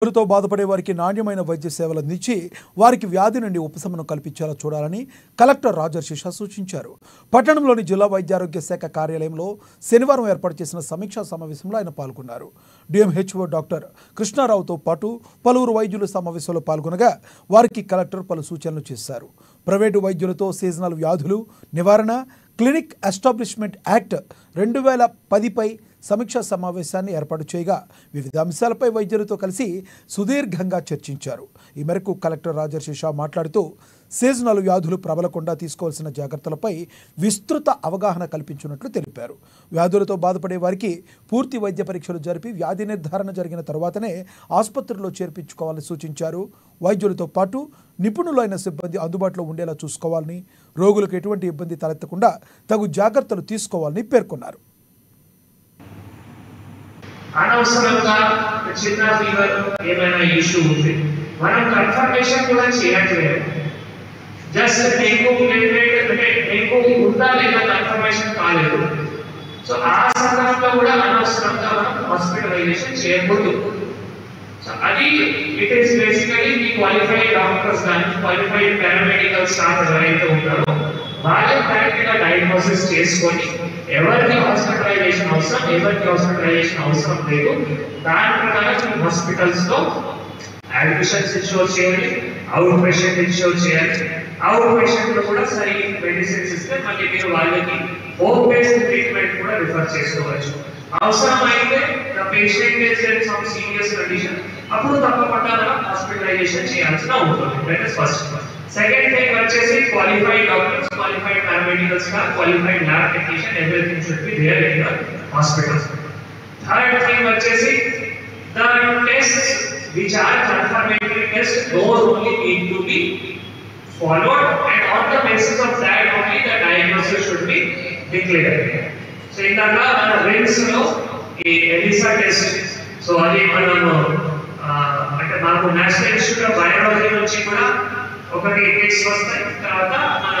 తో బాధపడే వారికి నాణ్యమైన వైద్య సేవలు అందించి వారికి వ్యాధి నుండి ఉపశమనం కల్పించేలా చూడాలని కలెక్టర్ రాజర్షిషా సూచించారు. పట్టణంలోని జిల్లా వైద్యారోగ్య శాఖ కార్యాలయంలో శనివారం ఏర్పాటు చేసిన సమీక్షా సమావేశంలో ఆయన పాల్గొన్నారు. డిఎంహెచ్ఓ డాక్టర్ కృష్ణారావుతో పాటు పలువురు వైద్యులు సమావేశంలో పాల్గొనగా వారికి కలెక్టర్ పలు సూచనలు చేశారు. ప్రైవేటు వైద్యులతో సీజనల్ వ్యాధులు నివారణ క్లినిక్ ఎస్టాబ్లిష్మెంట్ యాక్ట్ 2010పై సమీక్షా సమావేశాన్ని ఏర్పాటు చేయగా వివిధ అంశాలపై వైద్యులతో కలిసి సుదీర్ఘంగా చర్చించారు. ఈ మేరకు కలెక్టర్ రాజర్షిషా మాట్లాడుతూ సీజనల్ వ్యాధులు ప్రబలకుండా తీసుకోవాల్సిన జాగ్రత్తలపై విస్తృత అవగాహన కల్పించినట్లు తెలిపారు. వ్యాధులతో బాధపడే వారికి పూర్తి వైద్య పరీక్షలు జరిపి వ్యాధి నిర్ధారణ జరిగిన తర్వాతనే ఆసుపత్రిలో చేర్పించుకోవాలని సూచించారు. వైద్యులతో పాటు నిపుణులైన సిబ్బంది అందుబాటులో ఉండేలా చూసుకోవాలని, రోగులకు ఎటువంటి ఇబ్బంది తలెత్తకుండా తగు జాగ్రత్తలు తీసుకోవాలని పేర్కొన్నారు. అనవసరంగా చిన్న ఫీవర్ ఏమైనా ఇష్యూ ఉంది మనం కన్ఫర్మేషన్ కూడా చేయట్లేదు. జస్ట్ డెంగ్యూ ప్లేట్లెట్ అంటే డెంగ్యూ ఉందా లేదా కన్ఫర్మేషన్ కాలేదు. సో ఆ సందర్భంలో కూడా అనవసరంగా మనం హాస్పిటలైజేషన్ చేయకూడదు. సో అది it is basically me qualified doctors కానీ క్వాలిఫైడ్ పారామెడికల్ స్టాఫ్ ఎవరైతే ఉంటారో వాళ్ళే కరెక్ట్గా డయాగ్నోసిస్ చేసుకొని ఎవరికి హాస్పిటలైజేషన్ అవసరం ఎవరికి హాస్పిటలైజేషన్ అవసరం లేదు దాని ప్రకారం హాస్పిటల్స్లో అడ్మిషన్స్ ఇన్షూర్ చేయాలి, అవుట్ పేషెంట్ ఇన్షూర్ చేయాలి. అవుట్ పేషెంట్లో కూడా సరి మెడిసిన్స్ ఇస్తే మళ్ళీ మీరు వాళ్ళకి హోమ్ బేస్డ్ ట్రీట్మెంట్ కూడా రిఫర్ చేసుకోవచ్చు. అవసరమైతే patient is in some serious condition అప్పుడు తప్పకుండా హాస్పిటలైజేషన్ చేయాల్సిన ఉంటుంది. That is first. Second thing వచ్చేసి qualified doctors, qualified paramedical staff, qualified lab technician everything should be there in your hospital. Third thing వచ్చేసి the tests which are confirmatory tests those only need to be followed and on the basis of that only the diagnosis should be declared. So in that మన RIMS లో ఈ ELISA test so అది మనము అంటే మనకు national institute of biology నుంచి కూడా ఒకటి కిట్స్ వస్తాయి, తర్వాత మన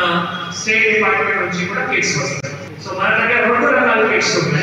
స్టేట్ డిపార్ట్మెంట్ నుంచి కూడా కిట్స్ వస్తాయి. సో మన దగ్గర 2 రకాల కిట్స్ ఉన్నాయి.